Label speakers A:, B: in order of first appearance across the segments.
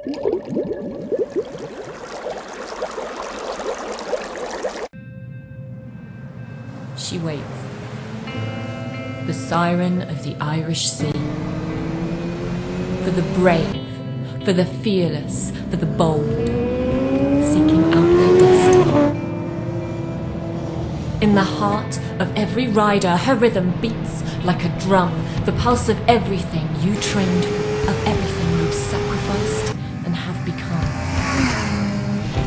A: She waits. The siren of the Irish Sea. For the brave, for the fearless, for the bold, seeking out their destiny. In the heart of every rider, her rhythm beats like a drum, the pulse of everything you trained for, of everything you've sacrificed and have become.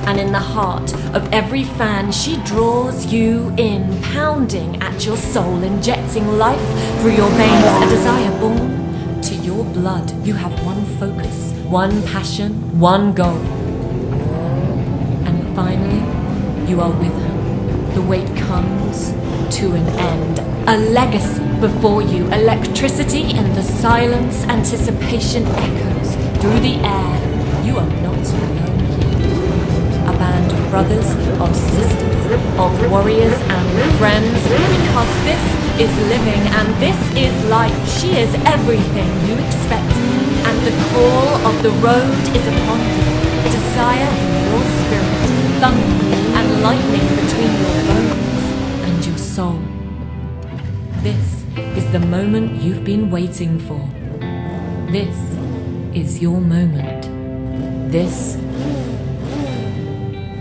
A: And in the heart of every fan, she draws you in, pounding at your soul, injecting life through your veins, a desire born to your blood. You have one focus, one passion, one goal. And finally, you are with her. The wait comes to an end. A legacy before you, electricity in the silence, anticipation echoes through the air. You are not alone here. A band of brothers, of sisters, of warriors and friends, because this is living and this is life. She is everything you expect, and the call of the road is upon you. Desire in your spirit, thunder and lightning between your bones and your soul. This is the moment you've been waiting for. This is your moment. This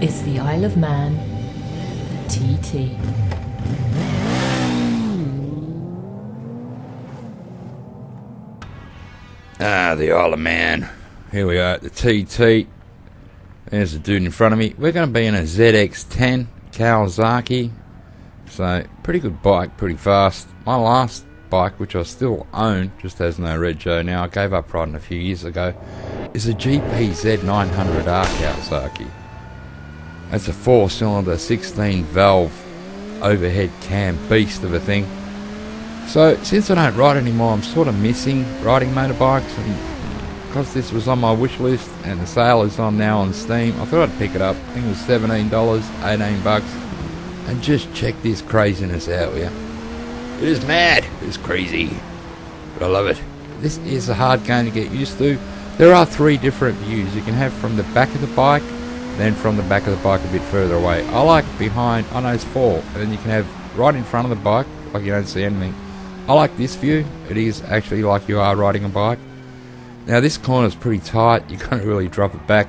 A: is the Isle of Man TT.
B: The Isle of Man. Here we are at the TT. There's the dude in front of me. We're going to be in a ZX10 Kawasaki. So, pretty good bike, pretty fast. My last bike, which I still own, just has no rego now, I gave up riding a few years ago, is a ZX10R Kawasaki. It's a 4-cylinder, 16-valve overhead cam beast of a thing. So, since I don't ride anymore, I'm sort of missing riding motorbikes, and because this was on my wish list and the sale is on now on Steam, I thought I'd pick it up. I think it was $17, $18, and just check this craziness out here. It is mad, it is crazy, but I love it. This is a hard game to get used to. There are 3 different views. You can have from the back of the bike, then from the back of the bike a bit further away. I like behind, I know it's 4, and then you can have right in front of the bike, like you don't see anything. I like this view. It is actually like you are riding a bike. Now this corner is pretty tight, you can't really drop it back.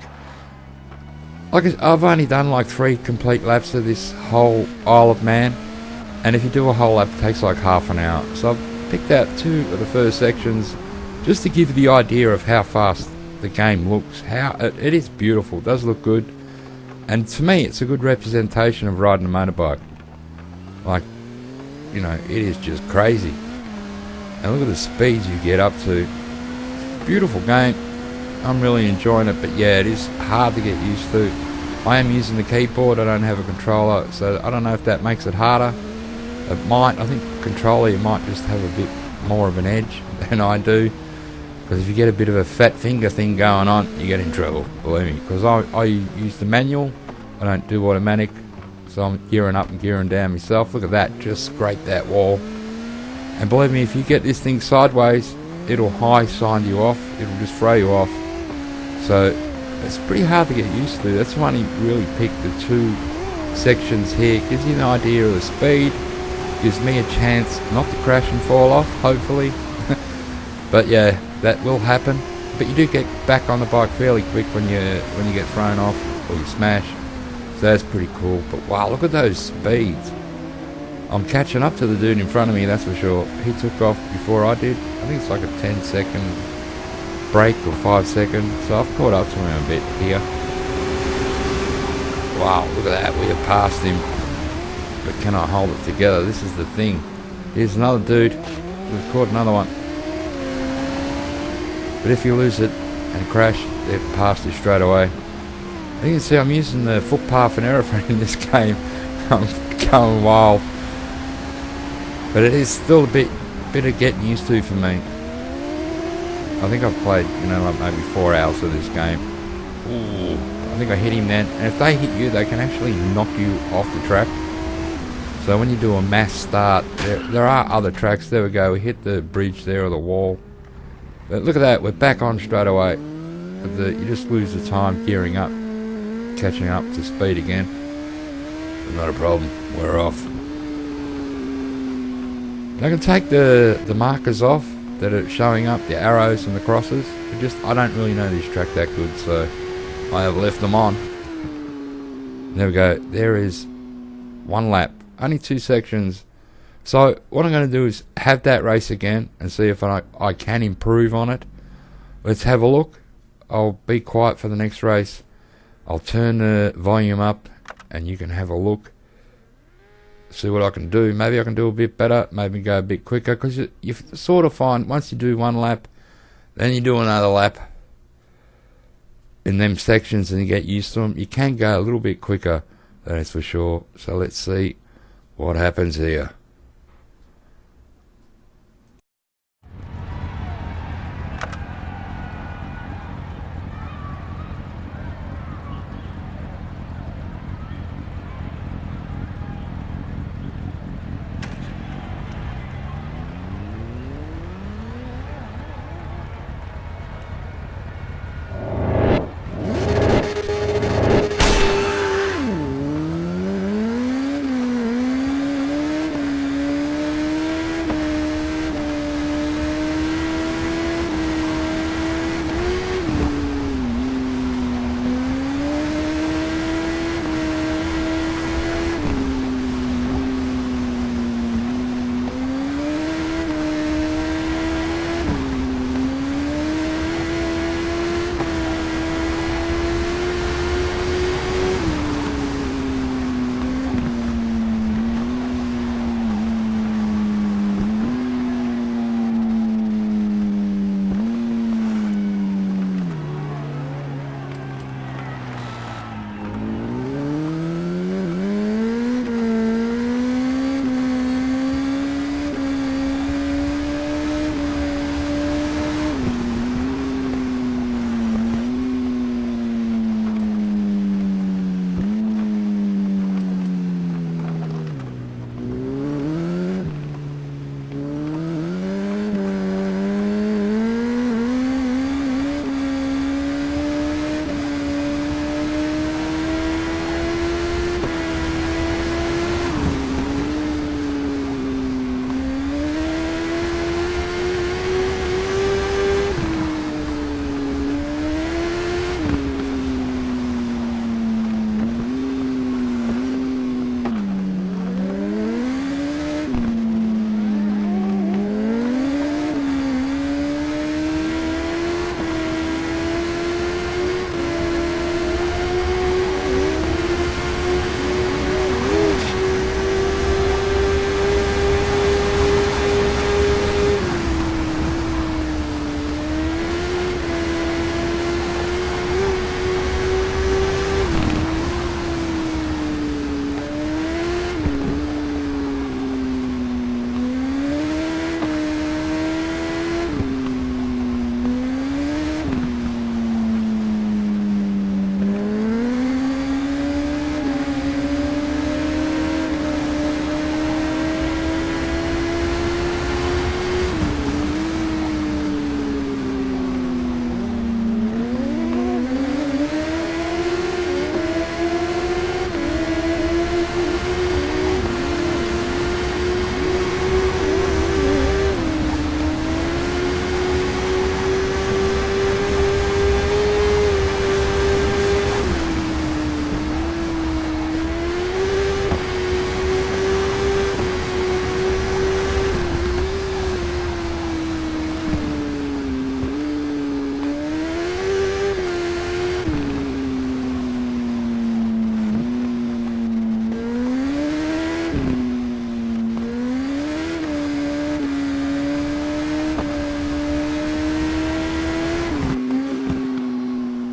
B: Like I've only done like 3 complete laps of this whole Isle of Man, and if you do a whole lap it takes like half an hour. So I've picked out 2 of the first sections just to give you the idea of how fast the game looks. How it is beautiful, it does look good, and to me it's a good representation of riding a motorbike. Like, you know, it is just crazy. And look at the speeds you get up to. Beautiful game. I'm really enjoying it, but yeah, it is hard to get used to. I am using the keyboard, I don't have a controller, so I don't know if that makes it harder. It might. I think controller you might just have a bit more of an edge than I do, because if you get a bit of a fat finger thing going on, you get in trouble, believe me, because I use the manual, I don't do automatic, so I'm gearing up and gearing down myself. Look at that, just scrape that wall. And believe me, if you get this thing sideways, it'll high sign you off, it'll just throw you off. So it's pretty hard to get used to. That's why I really picked the 2 sections here. Gives you an idea of the speed, gives me a chance not to crash and fall off, hopefully. But yeah, that will happen. But you do get back on the bike fairly quick when you get thrown off or you smash. So that's pretty cool. But wow, look at those speeds. I'm catching up to the dude in front of me, that's for sure. He took off before I did. I think it's like a 10-second break or 5 seconds. So I've caught up to him a bit here. Wow, look at that, we have passed him. But can I hold it together? This is the thing. Here's another dude. We've caught another one. But if you lose it and crash, they've passed you straight away. You can see I'm using the footpath and aeroplane in this game. I'm going wild. But it is still a bit of getting used to for me. I think I've played, like maybe 4 hours of this game. Ooh, I think I hit him then. And if they hit you, they can actually knock you off the track. So when you do a mass start, there are other tracks. There we go, we hit the bridge there or the wall. But look at that, we're back on straight away. but you just lose the time gearing up, catching up to speed again. Not a problem, we're off. I can take the markers off that are showing up, the arrows and the crosses, but I don't really know this track that good, so I have left them on. There we go, there is one lap, only 2 sections. So what I'm going to do is have that race again and see if I can improve on it. Let's have a look. I'll be quiet for the next race. I'll turn the volume up and you can have a look. See what I can do. Maybe I can do a bit better, maybe go a bit quicker, because you sort of find once you do one lap, then you do another lap in them sections and you get used to them, you can go a little bit quicker, that is for sure. So let's see what happens here.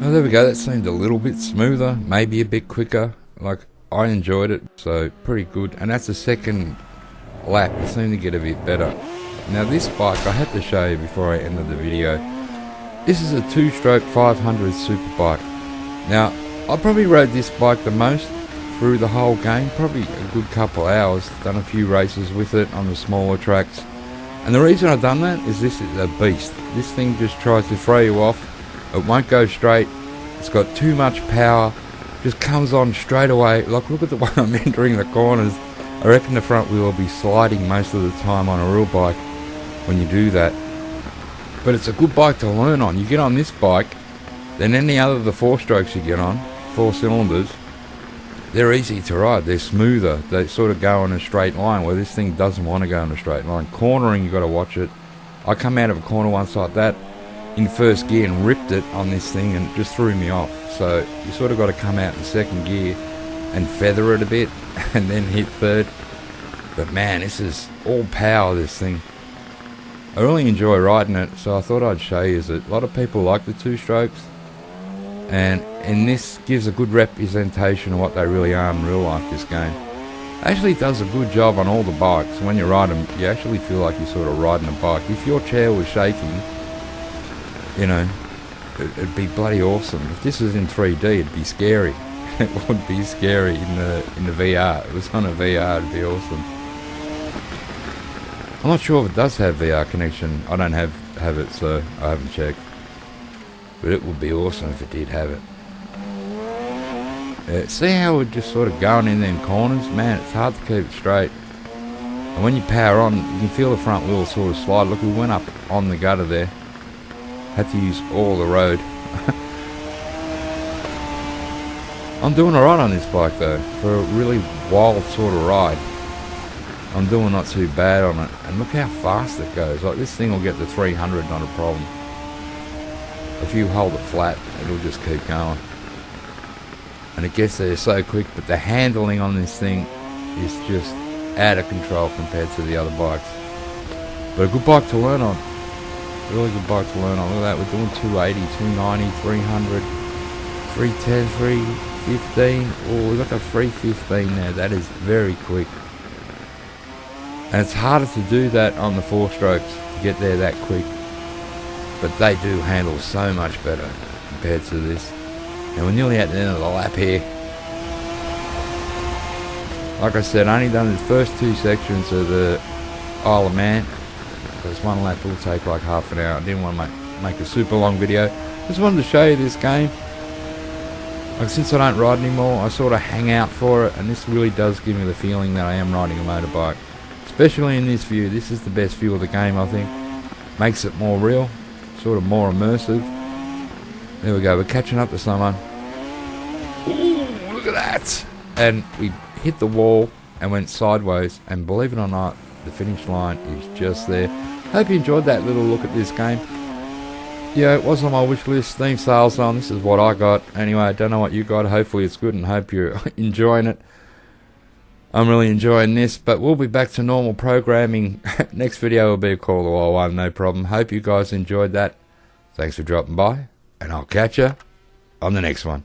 B: Oh, there we go, that seemed a little bit smoother, maybe a bit quicker. Like, I enjoyed it, so pretty good. And that's the second lap, it seemed to get a bit better. Now this bike, I had to show you before I ended the video. This is a 2-stroke 500 super bike. Now, I probably rode this bike the most through the whole game, probably a good couple hours. Done a few races with it on the smaller tracks. And the reason I've done that is this is a beast. This thing just tries to throw you off It won't go straight. It's got too much power. Just comes on straight away. Like, look at the way I'm entering the corners. I reckon the front wheel will be sliding most of the time on a real bike when you do that. But it's a good bike to learn on. You get on this bike, then any other of the 4-strokes you get on, 4 cylinders, they're easy to ride. They're smoother. They sort of go in a straight line, where this thing doesn't want to go in a straight line. Cornering, you got to watch it. I come out of a corner once like that in first gear and ripped it on this thing, and it just threw me off. So you sort of got to come out in second gear and feather it a bit and then hit third. But man, this is all power, this thing. I really enjoy riding it, so I thought I'd show you it. A lot of people like the 2-strokes, and this gives a good representation of what they really are in real life, this game. Actually does a good job on all the bikes. When you ride them, you actually feel like you're sort of riding a bike. If your chair was shaking, you know, it'd be bloody awesome. If this was in 3D, it'd be scary. It would be scary in the VR. If it was on a VR, it'd be awesome. I'm not sure if it does have VR connection. I don't have it, so I haven't checked. But it would be awesome if it did have it. See how we're just sort of going in them corners? Man, it's hard to keep it straight. And when you power on, you can feel the front wheel sort of slide. Look, we went up on the gutter there. Had to use all the road. I'm doing alright on this bike though. For a really wild sort of ride, I'm doing not too bad on it. And look how fast it goes. Like, this thing will get to 300, not a problem. If you hold it flat, it'll just keep going. And it gets there so quick, but the handling on this thing is just out of control compared to the other bikes. But a good bike to learn on. Really good bike to learn on. Look at that, we're doing 280, 290, 300, 310, 315. Oh, we've got the 315 there. That is very quick. And it's harder to do that on the 4-strokes, to get there that quick. But they do handle so much better compared to this. And we're nearly at the end of the lap here. Like I said, I only done the first 2 sections of the Isle of Man. Because one lap will take like half an hour. I didn't want to make a super long video. Just wanted to show you this game. Like, since I don't ride anymore, I sort of hang out for it. And this really does give me the feeling that I am riding a motorbike. Especially in this view. This is the best view of the game, I think. Makes it more real. Sort of more immersive. There we go, we're catching up to someone. Ooh, look at that! And we hit the wall and went sideways, and believe it or not, the finish line is just there. Hope you enjoyed that little look at this game. Yeah, it was on my wish list. Steam sales on. This is what I got. Anyway, I don't know what you got. Hopefully it's good, and hope you're enjoying it. I'm really enjoying this, but we'll be back to normal programming. Next video will be a Call to War1, no problem. Hope you guys enjoyed that. Thanks for dropping by, and I'll catch you on the next one.